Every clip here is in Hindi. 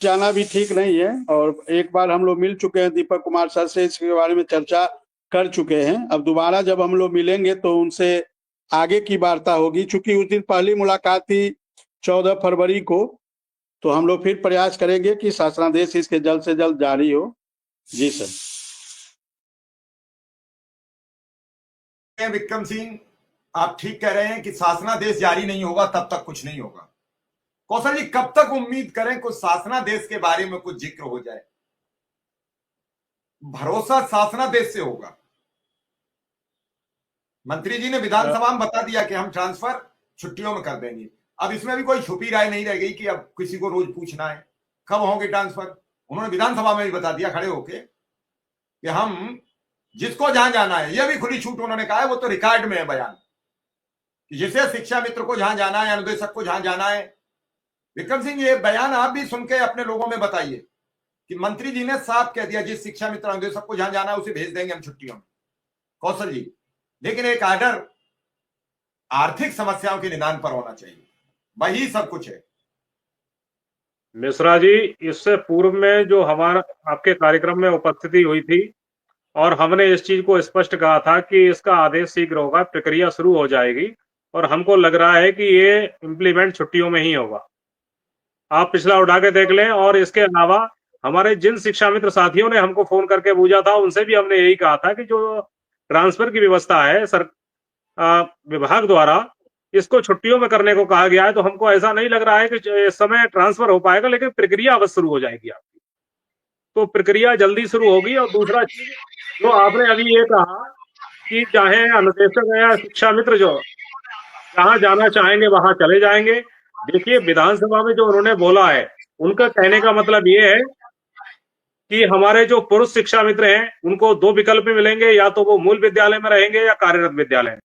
जाना भी ठीक नहीं है। और एक बार हम लोग मिल चुके हैं दीपक कुमार सर से, इसके बारे में चर्चा कर चुके हैं। अब दोबारा जब हम लोग मिलेंगे तो उनसे आगे की वार्ता होगी। चूंकि उस दिन पहली मुलाकात थी 14 फरवरी को, तो हम लोग फिर प्रयास करेंगे कि शासनादेश इसके जल्द से जल्द जारी हो। जी सर। विक्रम सिंह, आप ठीक कह रहे हैं कि शासनादेश जारी नहीं होगा तब तक कुछ नहीं होगा। कौशल जी, कब तक उम्मीद करें कुछ शासनादेश के बारे में कुछ जिक्र हो जाए? भरोसा शासनादेश से होगा। मंत्री जी ने विधानसभा में बता दिया कि हम ट्रांसफर छुट्टियों में कर देंगे। अब इसमें भी कोई छुपी राय नहीं रह गई कि अब किसी को रोज पूछना है कब होंगे ट्रांसफर। उन्होंने विधानसभा में भी बता दिया खड़े होके कि हम जिसको जहां जाना है, यह भी खुली छूट उन्होंने कहा है, वो तो रिकॉर्ड में है बयान, कि जिसे शिक्षा मित्र को जहां जाना है, अनुदेशक को जहां जाना है। विक्रम सिंह, ये बयान आप भी सुन के अपने लोगों में बताइए कि मंत्री जी ने साफ कह दिया जिस शिक्षा मित्र अनुदेशक को जहां जाना है उसे भेज देंगे हम छुट्टियों में। कौशल जी, लेकिन एक आर्डर आर्थिक समस्याओं के निदान पर होना चाहिए, वही सब कुछ है। मिश्रा जी, इससे पूर्व में जो हमारा आपके कार्यक्रम में उपस्थिति हुई थी और हमने इस चीज को स्पष्ट कहा था कि इसका आदेश शीघ्र होगा, प्रक्रिया शुरू हो जाएगी और हमको लग रहा है कि ये इम्प्लीमेंट छुट्टियों में ही होगा। आप पिछला उठा के देख लें। और इसके अलावा हमारे जिन शिक्षा मित्र साथियों ने हमको फोन करके पूछा था, उनसे भी हमने यही कहा था कि जो ट्रांसफर की व्यवस्था है विभाग द्वारा, इसको छुट्टियों में करने को कहा गया है। तो हमको ऐसा नहीं लग रहा है कि इस समय ट्रांसफर हो पाएगा, लेकिन प्रक्रिया अवश्य शुरू हो जाएगी आपकी। तो प्रक्रिया जल्दी शुरू होगी। और दूसरा चीज जो आपने अभी ये कहा कि चाहे अनुदेशक या शिक्षा मित्र जो जहां जाना चाहेंगे वहां चले जाएंगे। देखिए, विधानसभा में जो उन्होंने बोला है, उनका कहने का मतलब ये है कि हमारे जो पुरुष शिक्षा मित्र हैं उनको दो विकल्प मिलेंगे, या तो वो मूल विद्यालय में रहेंगे या कार्यरत विद्यालय में।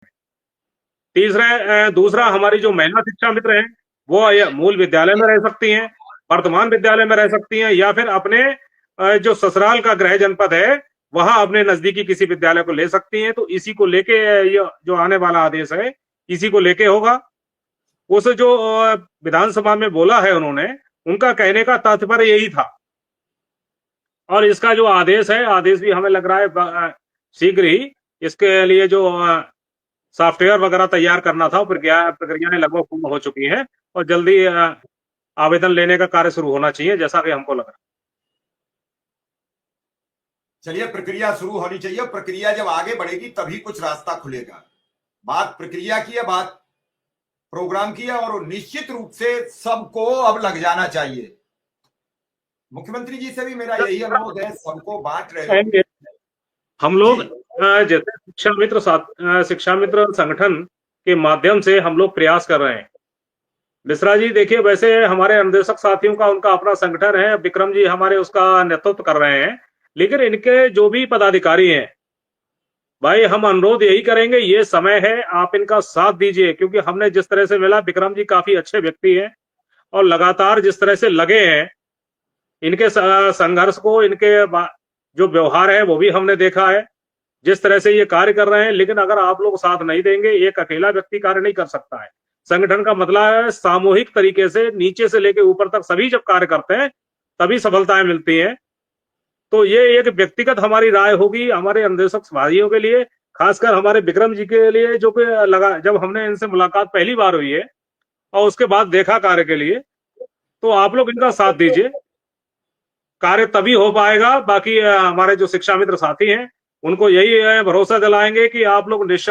दूसरा हमारी जो महिला शिक्षा मित्र हैं वो मूल विद्यालय में रह सकती हैं, वर्तमान विद्यालय में रह सकती हैं, या फिर अपने जो ससुराल का गृह जनपद है वहां अपने नजदीकी किसी विद्यालय को ले सकती हैं। तो इसी को लेके ये जो आने वाला आदेश है इसी को लेके होगा। उस जो विधानसभा में बोला है उन्होंने, उनका कहने का तात्पर्य यही था। और इसका जो आदेश है, आदेश भी हमें लग रहा है शीघ्र ही इसके लिए जो सॉफ्टवेयर वगैरह तैयार करना था, प्रक्रियाएं लगभग पूर्ण हो चुकी हैं और जल्दी आवेदन लेने का कार्य शुरू होना चाहिए, जैसा कि हमको लग रहा है। चलिए, प्रक्रिया शुरू होनी चाहिए। प्रक्रिया जब आगे बढ़ेगी तभी कुछ रास्ता खुलेगा। बात प्रक्रिया की है, बात प्रोग्राम की है, और निश्चित रूप से सबको अब लग जाना चाहिए। मुख्यमंत्री जी से भी मेरा यही अनुरोध है, सबको बांट रहे हैं हम लोग। जैसे शिक्षा मित्र संगठन के माध्यम से हम लोग प्रयास कर रहे हैं। मिश्रा जी, देखिए, वैसे हमारे अनुदेशक साथियों का उनका अपना संगठन है, विक्रम जी हमारे उसका नेतृत्व कर रहे हैं, लेकिन इनके जो भी पदाधिकारी हैं, भाई हम अनुरोध यही करेंगे, ये समय है आप इनका साथ दीजिए। क्योंकि हमने जिस तरह से मिला, विक्रम जी काफी अच्छे व्यक्ति हैं और लगातार जिस तरह से लगे हैं, इनके संघर्ष को, इनके जो व्यवहार है वो भी हमने देखा है, जिस तरह से ये कार्य कर रहे हैं। लेकिन अगर आप लोग साथ नहीं देंगे, एक अकेला व्यक्ति कार्य नहीं कर सकता है। संगठन का मतलब है सामूहिक तरीके से नीचे से लेकर ऊपर तक सभी जब कार्य करते हैं तभी सफलताएं मिलती हैं। तो ये एक व्यक्तिगत हमारी राय होगी हमारे अनुदेशक भाइयों के लिए, खासकर हमारे विक्रम जी के लिए, जो कि लगा जब हमने इनसे मुलाकात पहली बार हुई है और उसके बाद देखा कार्य के लिए। तो आप लोग इनका साथ दीजिए, कार्य तभी हो पाएगा। बाकी हमारे जो शिक्षा मित्र साथी हैं उनको यही भरोसा दिलाएंगे कि आप लोग निश्चित